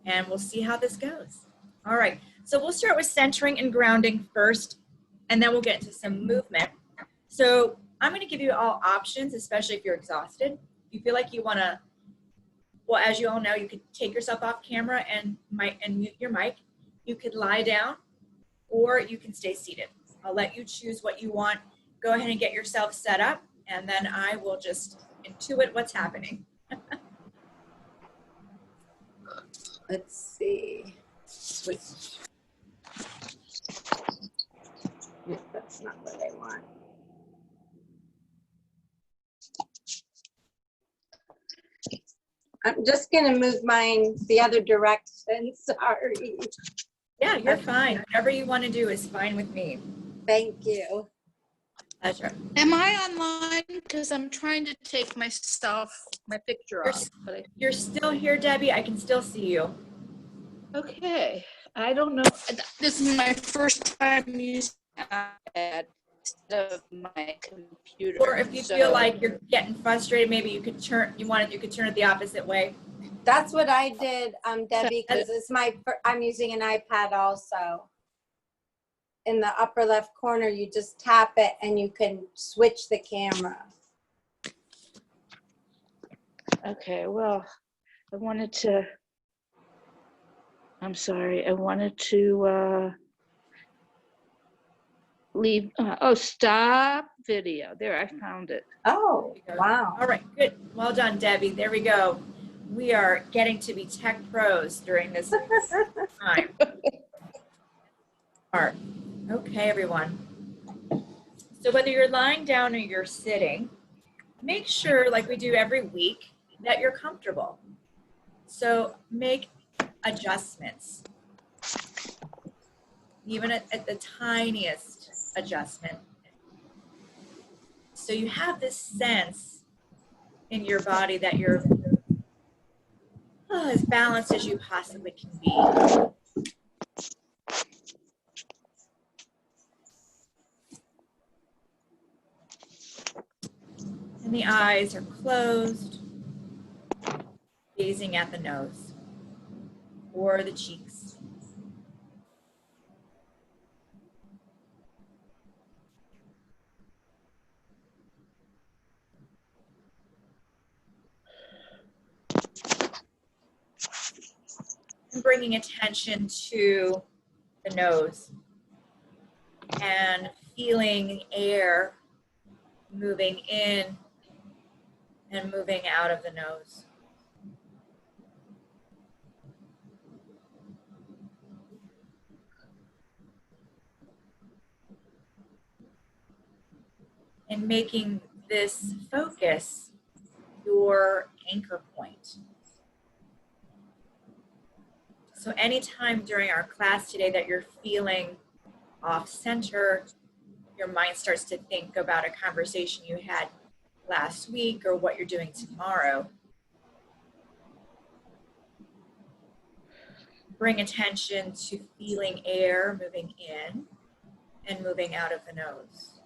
And we'll see how this goes. All right, so we'll start with centering and grounding first, and then we'll get into some movement. So I'm gonna give you all options, especially if you're exhausted. If you feel like you wanna, well, as you all know, you could take yourself off camera and mute your mic. You could lie down, or you can stay seated. I'll let you choose what you want. Go ahead and get yourself set up, and then I will just intuit what's happening. Let's see. Switch. No, that's not what I want. I'm just going to move mine the other direction. Sorry. Yeah, you're fine. Whatever you want to do is fine with me. Thank you. Pleasure. Am I online? Because I'm trying to take my picture off. But You're still here, Debbie. I can still see you. okay. I don't know. This is my first time using an iPad instead of my computer. Or if you feel like you're getting frustrated, maybe you could turn. You could turn it the opposite way. That's what I did, Debbie, because I'm using an iPad also. In the upper left corner, you just tap it and you can switch the camera. Okay, well, I wanted to leave, stop video. There, I found it. Oh, wow. All right, good. Well done, Debbie. There we go. We are getting to be tech pros during this time. All right. Okay, everyone. So whether you're lying down or you're sitting, make sure, like we do every week, that you're comfortable. So make adjustments, even at the tiniest adjustment. So you have this sense in your body that you're as balanced as you possibly can be. And the eyes are closed, gazing at the nose or the cheeks. And bringing attention to the nose and feeling air moving in and moving out of the nose. And making this focus your anchor point. So anytime during our class today that you're feeling off center, your mind starts to think about a conversation you had last week or what you're doing tomorrow, bring attention to feeling air moving in and moving out of the nose.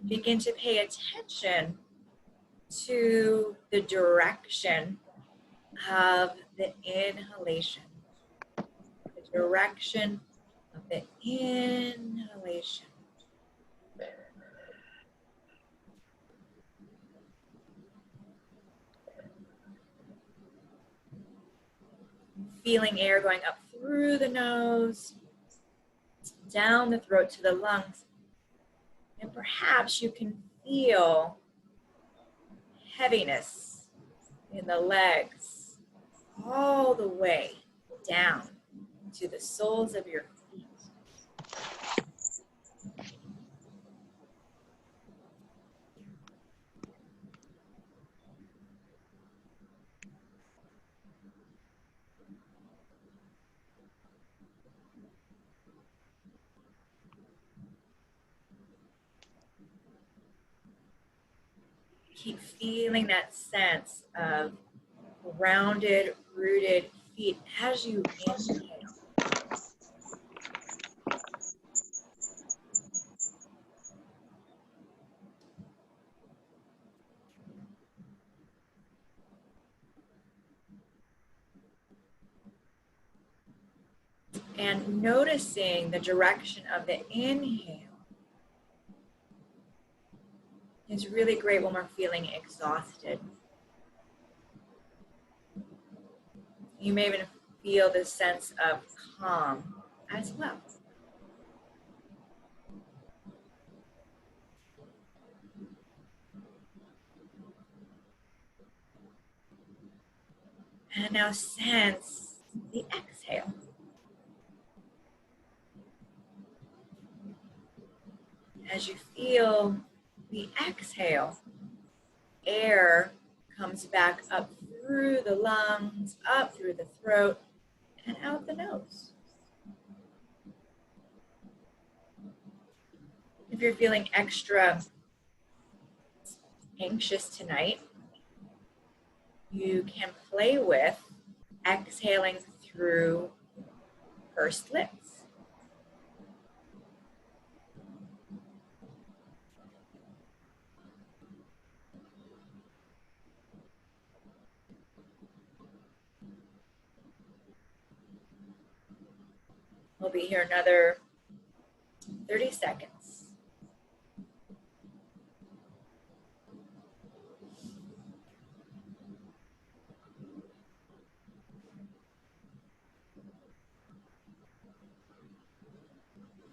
Begin to pay attention to the direction of the inhalation. The direction of the inhalation. Feeling air going up through the nose, down the throat to the lungs. And perhaps you can feel heaviness in the legs all the way down to the soles of your feet. Keep feeling that sense of grounded, rooted feet as you inhale. And noticing the direction of the inhale is really great when we're feeling exhausted. You may even feel this sense of calm as well. And now sense the exhale. As you feel the exhale, air comes back up through the lungs, up through the throat, and out the nose. If you're feeling extra anxious tonight, you can play with exhaling through pursed lips. We'll be here another 30 seconds.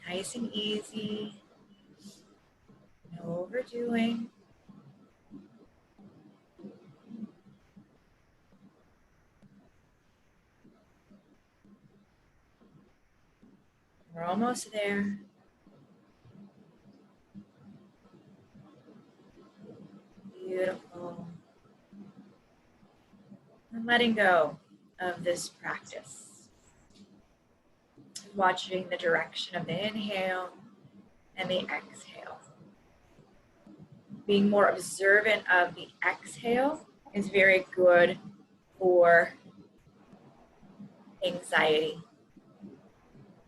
Nice and easy, no overdoing. We're almost there. Beautiful. And letting go of this practice. Watching the direction of the inhale and the exhale. Being more observant of the exhale is very good for anxiety.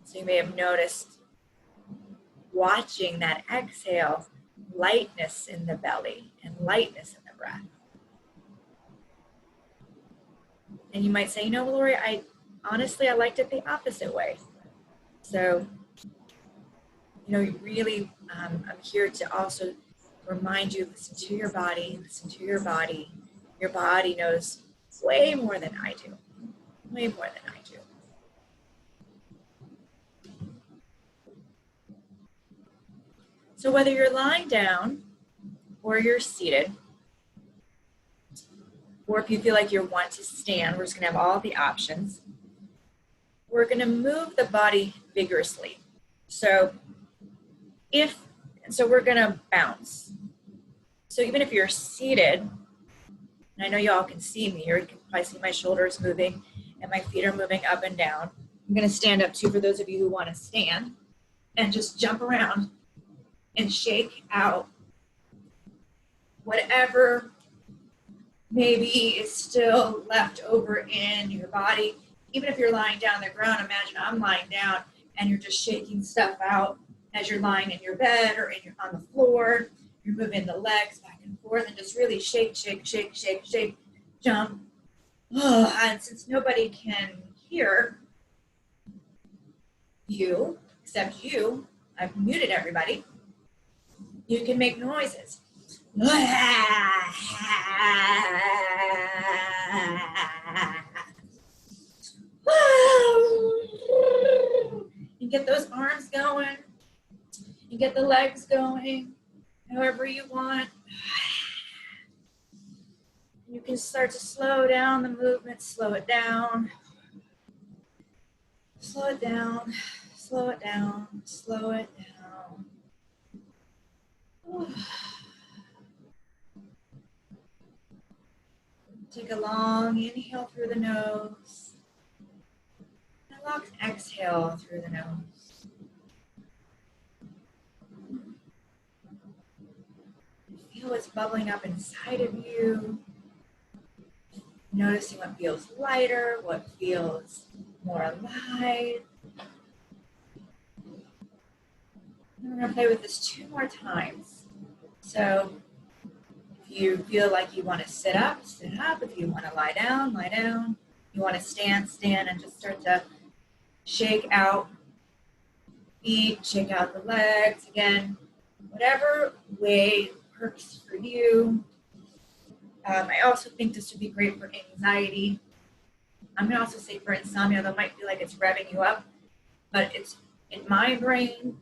So you may have noticed watching that exhale, lightness in the belly and lightness in the breath. And you might say, you know, Lori, honestly, I liked it the opposite way. So, you know, really, I'm here to also remind you, listen to your body, listen to your body. Your body knows way more than I do, way more than I do. So whether you're lying down or you're seated, or if you feel like you want to stand, we're just gonna have all the options. We're gonna move the body vigorously. So we're gonna bounce. So even if you're seated, and I know y'all can see me, or you can probably see my shoulders moving and my feet are moving up and down. I'm gonna stand up too for those of you who wanna stand and just jump around and shake out whatever maybe is still left over in your body. Even if you're lying down on the ground, imagine I'm lying down and you're just shaking stuff out as you're lying in your bed or on the floor. You're moving the legs back and forth and just really shake, shake, shake, shake, shake, jump. Oh, and since nobody can hear you, except you, I've muted everybody, you can make noises. You get those arms going. You get the legs going, however you want. You can start to slow down the movement, slow it down. Slow it down, slow it down, slow it down. Take a long inhale through the nose. And a long exhale through the nose. Feel what's bubbling up inside of you. Noticing what feels lighter, what feels more alive. We're going to play with this 2 more times. So if you feel like you want to sit up, sit up. If you want to lie down, lie down. You want to stand, stand, and just start to Shake out feet, shake out the legs. Again, whatever way works for you. I also think this would be great for anxiety. I'm going to also say for insomnia, that might feel like it's revving you up, but it's in my brain.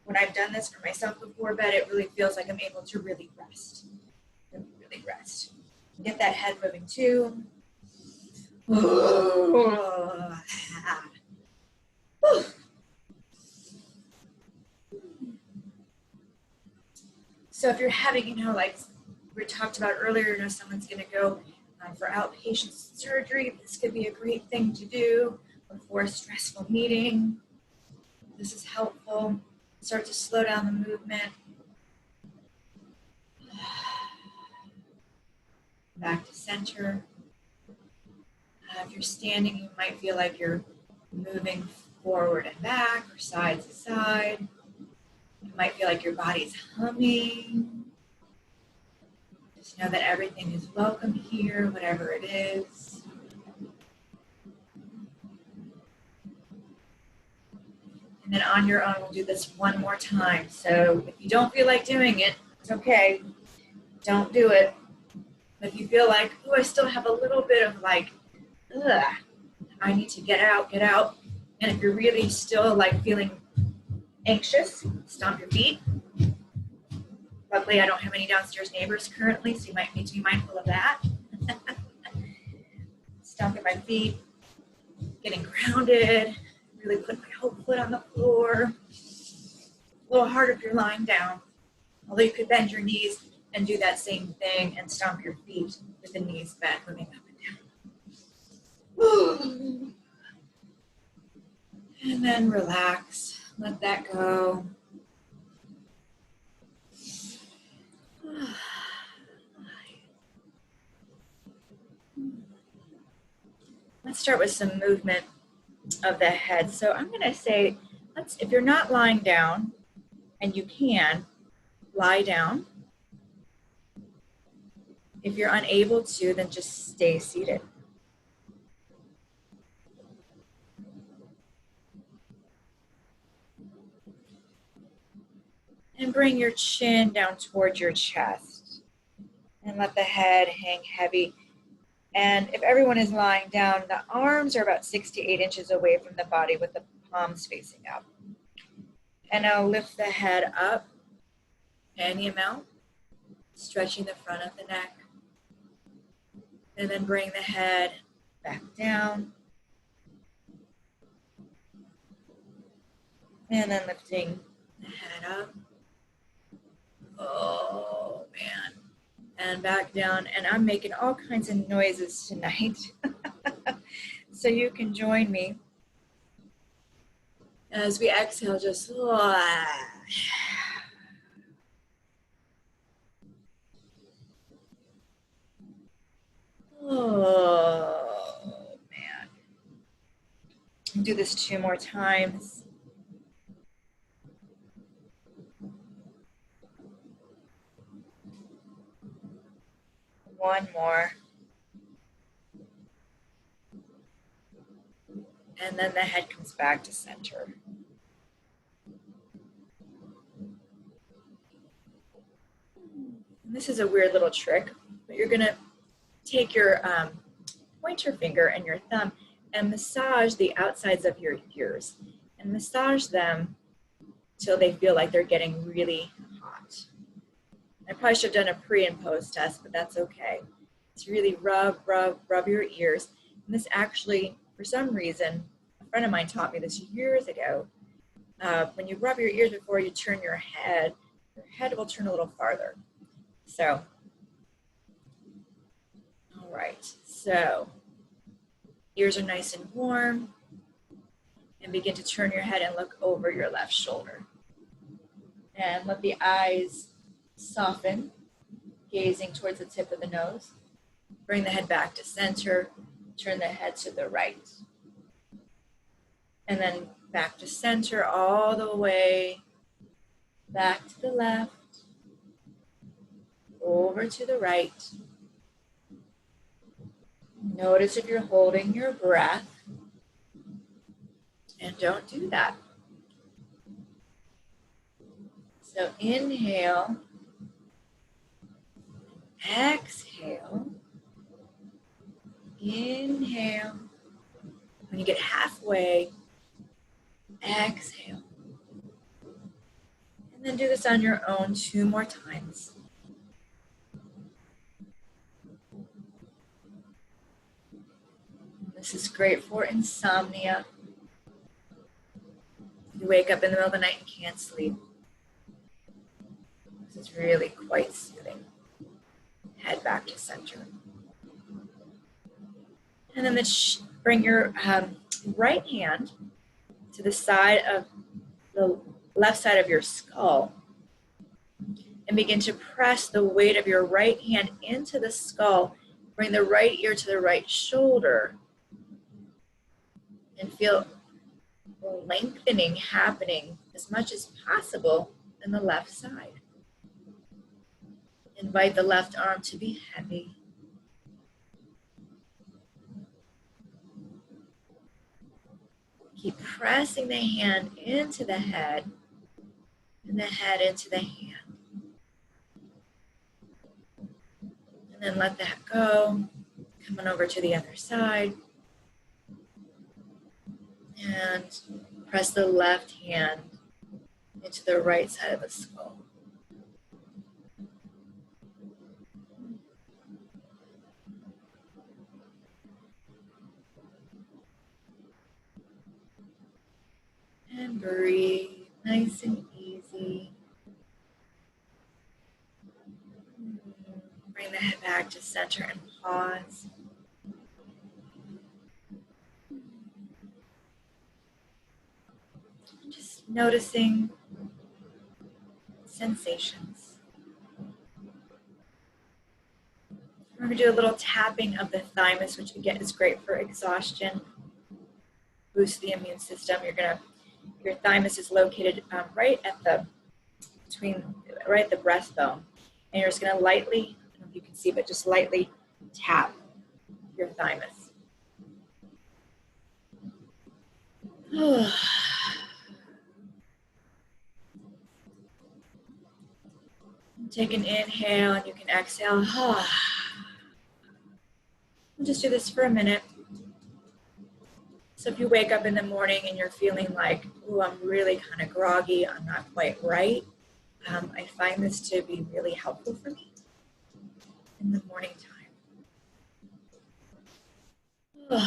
When I've done this for myself before bed, it really feels like I'm able to really rest. Really rest. Get that head moving too. So if you're having, like we talked about earlier, someone's going to go for outpatient surgery, this could be a great thing to do before a stressful meeting. This is helpful. Start to slow down the movement. Back to center. If you're standing, you might feel like you're moving forward and back or side to side. You might feel like your body's humming. Just know that everything is welcome here, whatever it is. And then on your own, we'll do this one more time. So if you don't feel like doing it, it's okay. Don't do it. But if you feel like, oh, I still have a little bit of like, ugh, I need to get out. And if you're really still like feeling anxious, stomp your feet. Luckily, I don't have any downstairs neighbors currently, so you might need to be mindful of that. Stomping my feet, getting grounded, really put my whole foot on the floor. A little harder if you're lying down, although you could bend your knees and do that same thing and stomp your feet with the knees bent, moving up and down. And then relax, let that go. Let's start with some movement of the head. So I'm going to say, if you're not lying down, and you can, lie down. If you're unable to, then just stay seated. And bring your chin down towards your chest. And let the head hang heavy. And if everyone is lying down, the arms are about 6 to 8 inches away from the body with the palms facing up. And now lift the head up, any amount, stretching the front of the neck. And then bring the head back down. And then lifting the head up. Oh, man. And back down. And I'm making all kinds of noises tonight. So you can join me. As we exhale, just... Oh, man. Do this 2 more times. One more. And then the head comes back to center. And this is a weird little trick, but you're going to take your pointer finger and your thumb and massage the outsides of your ears and massage them till they feel like they're getting really hot. I probably should have done a pre and post test, but that's okay. It's really rub your ears. And this actually, for some reason, a friend of mine taught me this years ago. When you rub your ears before you turn your head will turn a little farther. So, all right, so ears are nice and warm, and begin to turn your head and look over your left shoulder. And let the eyes soften, gazing towards the tip of the nose. Bring the head back to center, turn the head to the right. And then back to center all the way, back to the left, over to the right. Notice if you're holding your breath. And don't do that. So inhale, exhale, inhale. When you get halfway, exhale. And then do this on your own 2 more times. This is great for insomnia. If you wake up in the middle of the night and can't sleep, this is really quite soothing. Head back to center. And then bring your right hand to the side of the left side of your skull and begin to press the weight of your right hand into the skull. Bring the right ear to the right shoulder and feel lengthening happening as much as possible in the left side. Invite the left arm to be heavy. Keep pressing the hand into the head and the head into the hand. And then let that go. Come on over to the other side. And press the left hand into the right side of the skull. And breathe, nice and easy. Bring the head back to center and pause. Just noticing sensations. We're going to do a little tapping of the thymus, which again is great for exhaustion, boosts the immune system. Your thymus is located right at the breastbone, and you're just going to lightly, I don't know if you can see, but just lightly tap your thymus. Take an inhale and you can exhale. We'll just do this for a minute. So if you wake up in the morning and you're feeling like, oh, I'm really kind of groggy, I'm not quite right, I find this to be really helpful for me in the morning time.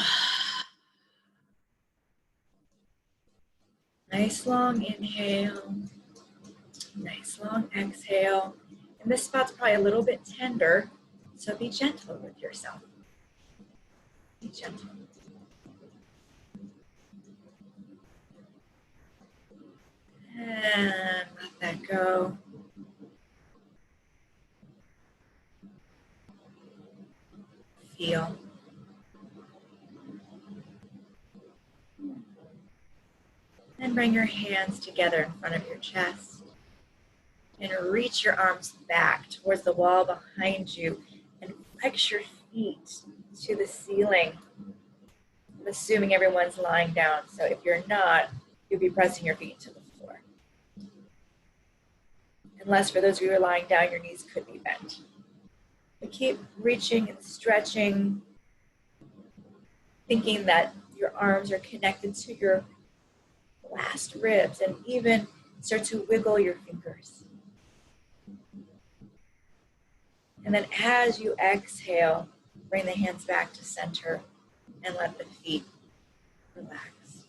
Nice long inhale, nice long exhale. And this spot's probably a little bit tender, so be gentle with yourself. Be gentle. And let that go. Feel. And bring your hands together in front of your chest. And reach your arms back towards the wall behind you and flex your feet to the ceiling. I'm assuming everyone's lying down, so if you're not, you'll be pressing your feet to the floor. Unless for those of you who are lying down, your knees could be bent. But keep reaching and stretching, thinking that your arms are connected to your last ribs, and even start to wiggle your fingers. And then as you exhale, bring the hands back to center and let the feet relax.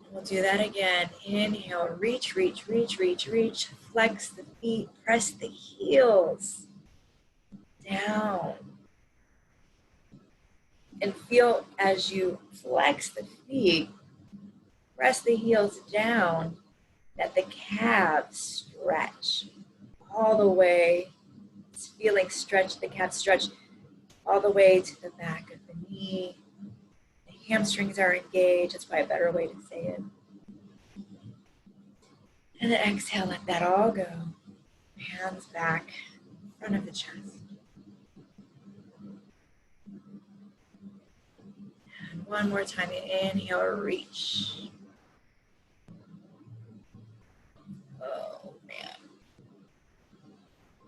And we'll do that again. Inhale, reach, reach, reach, reach, reach. Flex the feet, press the heels down. And feel as you flex the feet, press the heels down, that the calves stretch all the way. It's feeling stretch, the calves stretch all the way to the back of the knee. The hamstrings are engaged. That's probably a better way to say it. And then exhale, let that all go. Hands back, front of the chest. And One more time. Inhale, reach. Oh, man.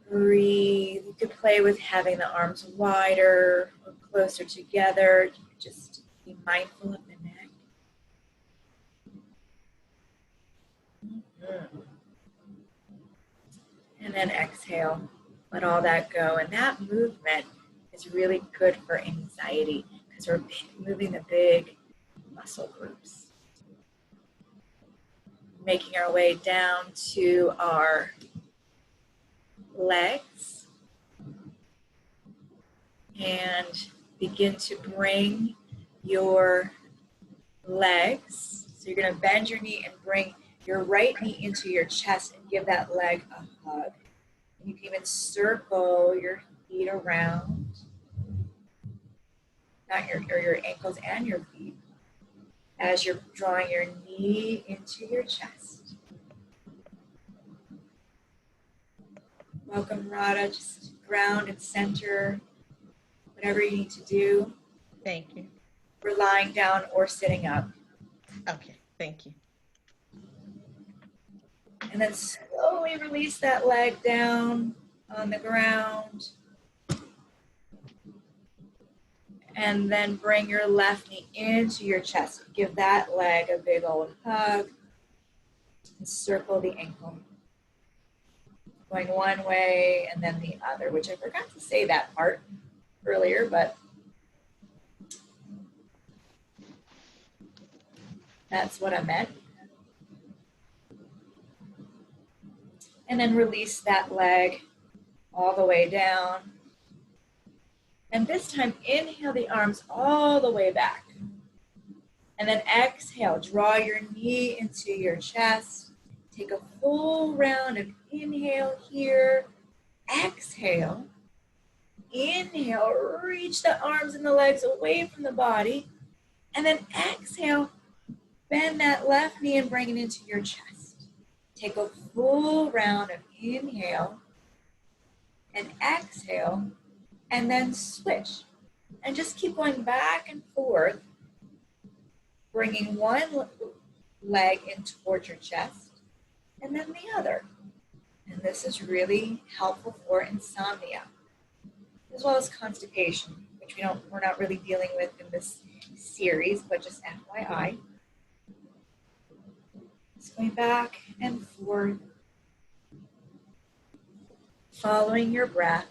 Breathe. You could play with having the arms wider or closer together. You could just be mindful of the neck. And then exhale. Let all that go. And that movement is really good for anxiety because we're moving the big muscle groups. Making our way down to our legs. And begin to bring your legs. So you're going to bend your knee and bring your right knee into your chest and give that leg a hug. You can even circle your feet around, not your ankles and your feet, as you're drawing your knee into your chest. Welcome, Radha. Just ground and center, whatever you need to do. Thank you. We're lying down or sitting up. Okay, thank you. And then slowly release that leg down on the ground. And then bring your left knee into your chest. Give that leg a big old hug. And circle the ankle. Going one way and then the other, which I forgot to say that part earlier, but that's what I meant. And then release that leg all the way down. And this time, inhale the arms all the way back. And then exhale, draw your knee into your chest. Take a full round of inhale here. Exhale. Inhale, reach the arms and the legs away from the body. And then exhale, bend that left knee and bring it into your chest. Take a full round of inhale and exhale, and then switch. And just keep going back and forth, bringing one leg in towards your chest and then the other. And this is really helpful for insomnia, as well as constipation, which we're not really dealing with in this series, but just FYI. Just going back and forth, following your breath.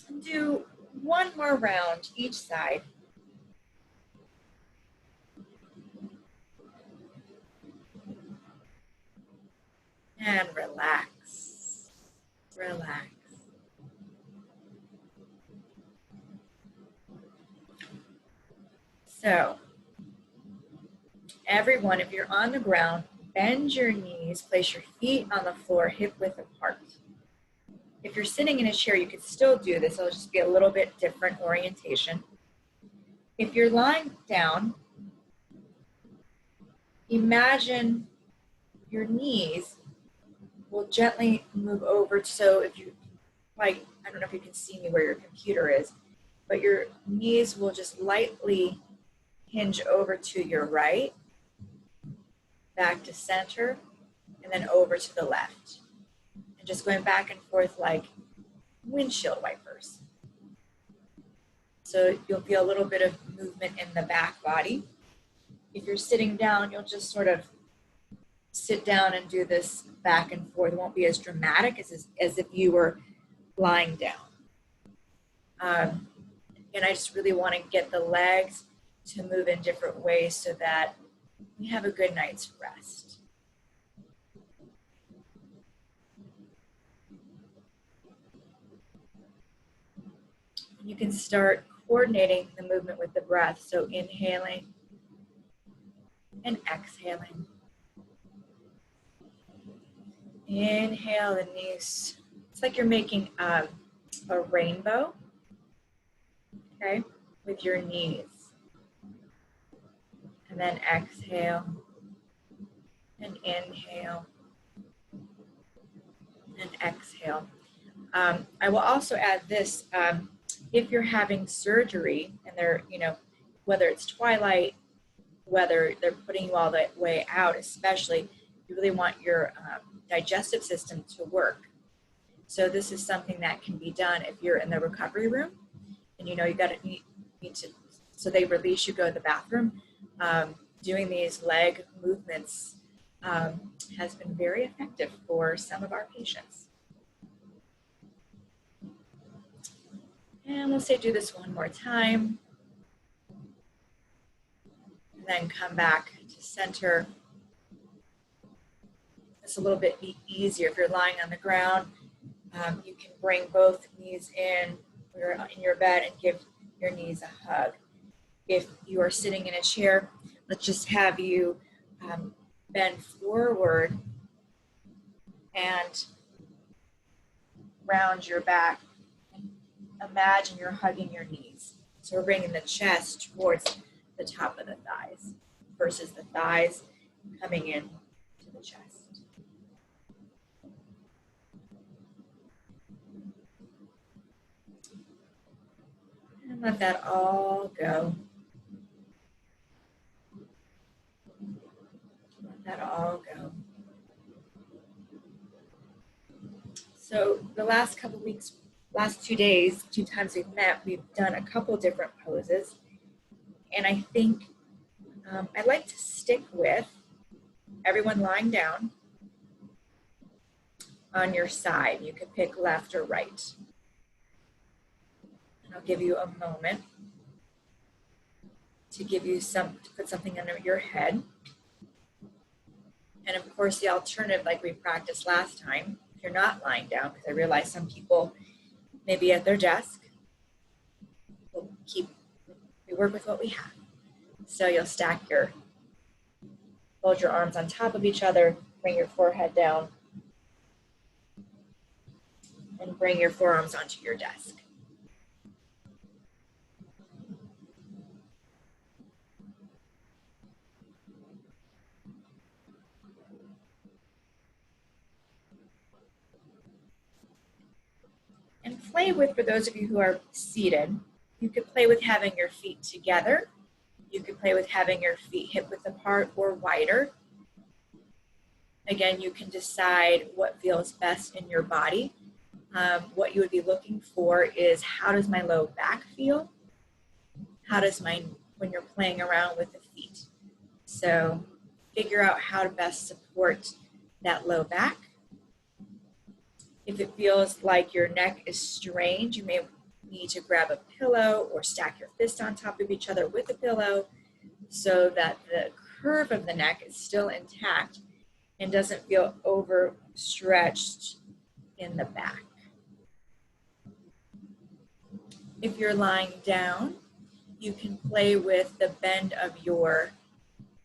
And do one more round each side. And relax, relax. So, everyone, if you're on the ground, bend your knees, place your feet on the floor, hip width apart. If you're sitting in a chair, you could still do this. It'll just be a little bit different orientation. If you're lying down, imagine your knees will gently move over. So if you, like, I don't know if you can see me where your computer is, but your knees will just lightly hinge over to your right, back to center, and then over to the left. And just going back and forth like windshield wipers. So you'll feel a little bit of movement in the back body. If you're sitting down, you'll just sort of sit down and do this back and forth. It won't be as dramatic as if you were lying down. And I just really want to get the legs to move in different ways so that we have a good night's rest. You can start coordinating the movement with the breath. So inhaling and exhaling. Inhale the knees. It's like you're making a rainbow, okay, with your knees. and then exhale, and inhale, and exhale. I will also add this, if you're having surgery and they're, whether it's twilight, whether they're putting you all the way out, especially, you really want your digestive system to work. So this is something that can be done if you're in the recovery room and you need to, so they release you, go to the bathroom. Doing these leg movements has been very effective for some of our patients. And we'll say do this one more time. And then come back to center. It's a little bit easier if you're lying on the ground. You can bring both knees in your bed and give your knees a hug. If you are sitting in a chair, let's just have you bend forward and round your back. Imagine you're hugging your knees. So we're bringing the chest towards the top of the thighs versus the thighs coming in to the chest. And let that all go. Let that all go. So the last couple weeks, last 2 days, 2 times we've met, we've done a couple different poses. And I think I'd like to stick with everyone lying down on your side. You can pick left or right. And I'll give you a moment to put something under your head. And of course, the alternative, like we practiced last time, if you're not lying down, because I realize some people may be at their desk, we work with what we have. So you'll fold your arms on top of each other, bring your forehead down, and bring your forearms onto your desk. And play with, for those of you who are seated, you could play with having your feet together. You could play with having your feet hip width apart or wider. Again, you can decide what feels best in your body. What you would be looking for is, how does my low back feel? How does when you're playing around with the feet? So figure out how to best support that low back. If it feels like your neck is strained, you may need to grab a pillow or stack your fists on top of each other with a pillow so that the curve of the neck is still intact and doesn't feel overstretched in the back. If you're lying down, you can play with the bend of your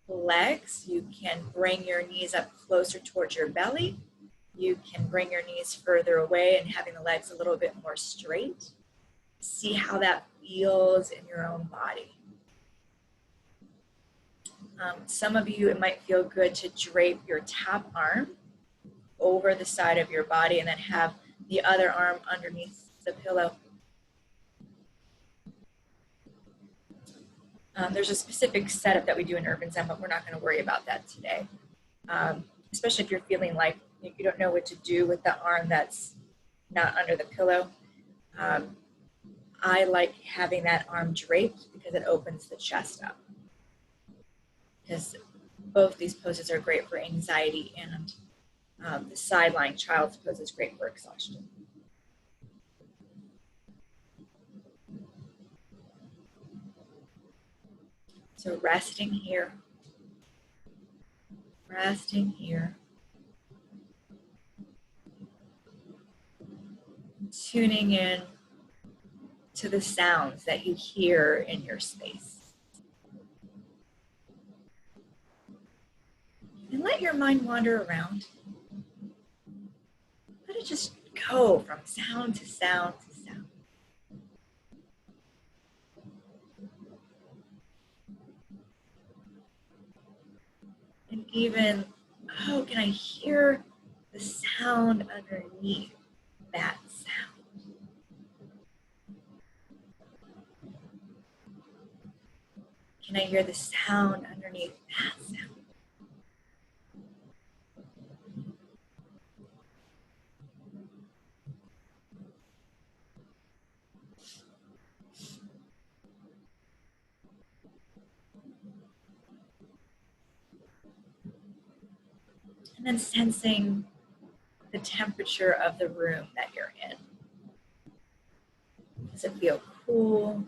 legs. You can bring your knees up closer towards your belly. You can bring your knees further away and having the legs a little bit more straight. See how that feels in your own body. Some of you, it might feel good to drape your top arm over the side of your body and then have the other arm underneath the pillow. There's a specific setup that we do in Urban Zen, but we're not going to worry about that today. Especially if you're feeling like you don't know what to do with the arm that's not under the pillow. I like having that arm draped because it opens the chest up. Because both these poses are great for anxiety, and the side lying child's pose is great for exhaustion. So resting here, tuning in to the sounds that you hear in your space. And let your mind wander around. Let it just go from sound to sound to sound. And even, oh, can I hear the sound underneath that sound? Can I hear the sound underneath that sound? And then sensing the temperature of the room that you're in. Does it feel cool?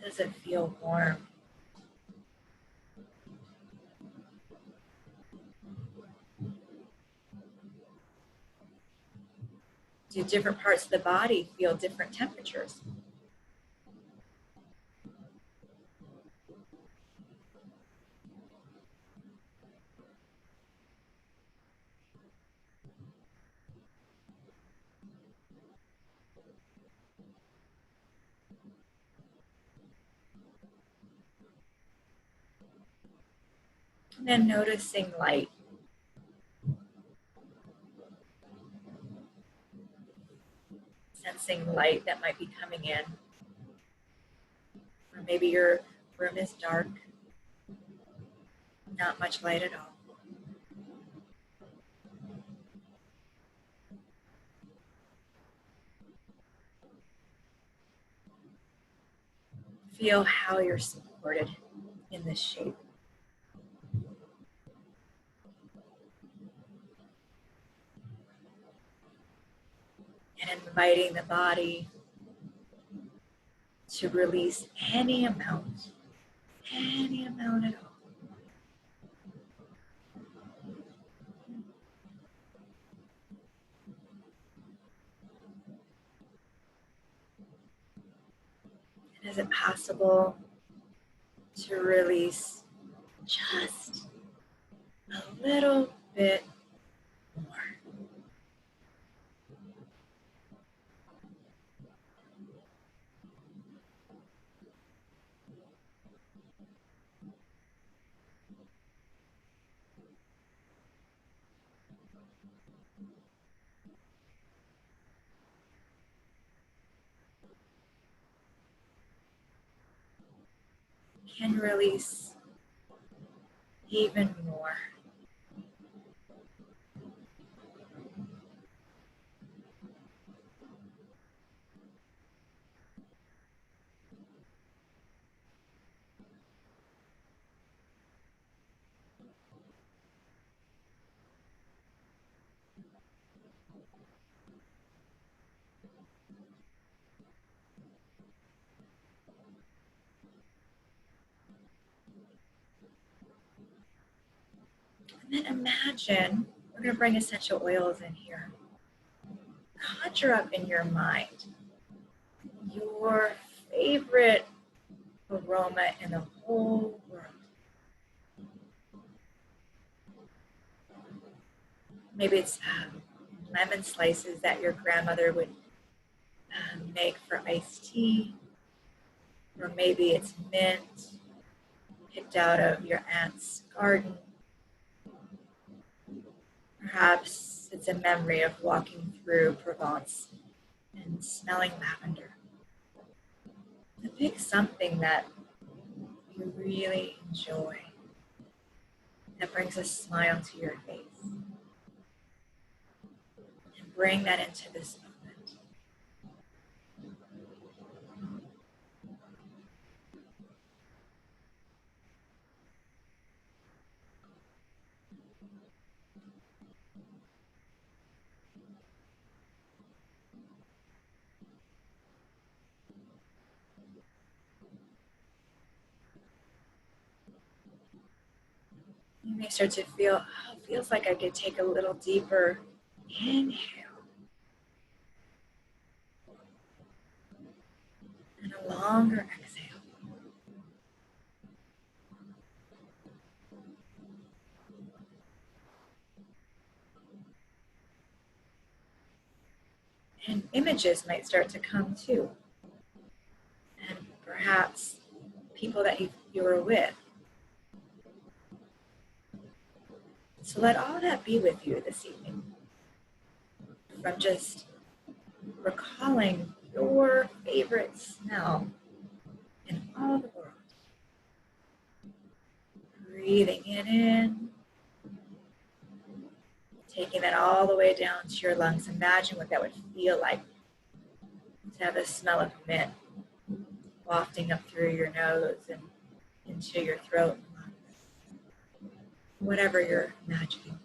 Does it feel warm? Do different parts of the body feel different temperatures? And then noticing light. Sensing light that might be coming in. Or maybe your room is dark, not much light at all. Feel how you're supported in this shape. And inviting the body to release any amount at all. And is it possible to release just a little bit more? Can release even more. And then imagine, we're going to bring essential oils in here. Conjure up in your mind your favorite aroma in the whole world. Maybe it's lemon slices that your grandmother would make for iced tea, or maybe it's mint picked out of your aunt's garden. Perhaps it's a memory of walking through Provence and smelling lavender. Pick something that you really enjoy, that brings a smile to your face. And bring that into this moment. You may start to feel, oh, it feels like I could take a little deeper inhale and a longer exhale. And images might start to come too. And perhaps people that you were with. So let all that be with you this evening. From just recalling your favorite smell in all the world. Breathing it in. Taking that all the way down to your lungs. Imagine what that would feel like to have the smell of mint wafting up through your nose and into your throat and lungs. Whatever you're imagining.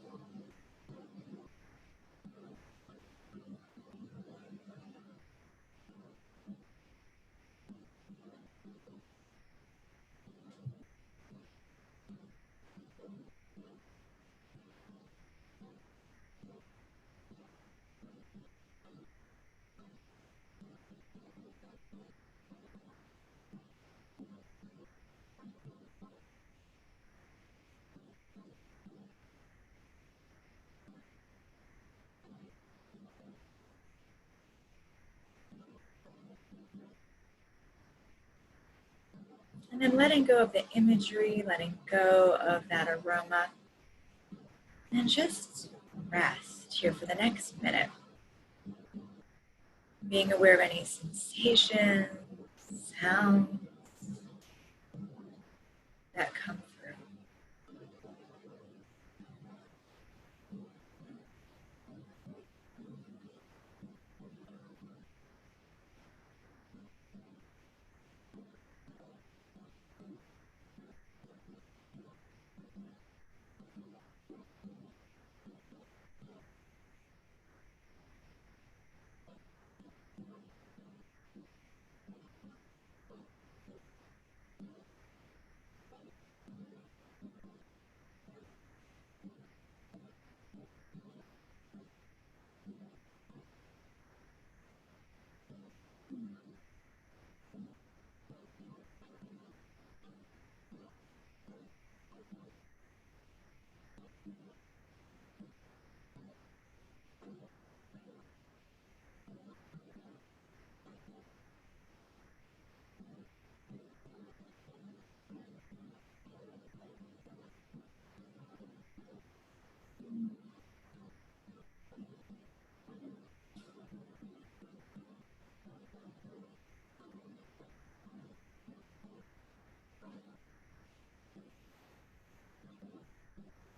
And then letting go of the imagery, letting go of that aroma, and just rest here for the next minute. Being aware of any sensations, sounds that come through.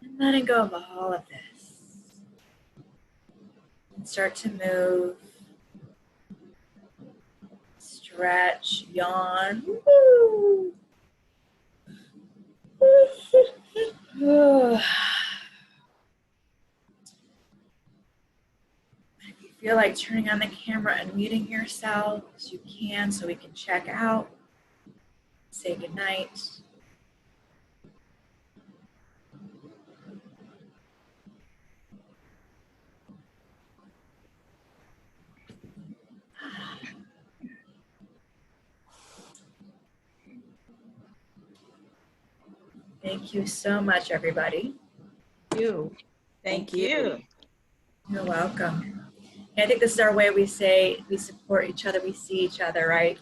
And letting go of all of this. And start to move, stretch, yawn. Woo. If you feel like turning on the camera and muting yourself, you can, so we can check out, say goodnight. Thank you so much, everybody. Thank you. You're welcome. And I think this is our way we say we support each other, we see each other, right?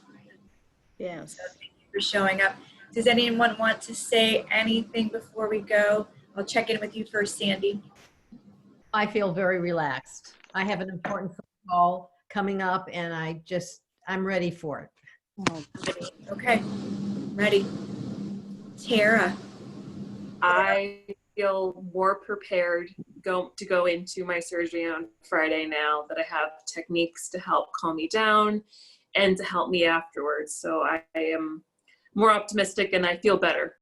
Yes. So thank you for showing up. Does anyone want to say anything before we go? I'll check in with you first, Sandy. I feel very relaxed. I have an important phone call coming up and I'm ready for it. Okay, ready. Tara. I feel more prepared to go into my surgery on Friday now that I have techniques to help calm me down and to help me afterwards. So I am more optimistic and I feel better.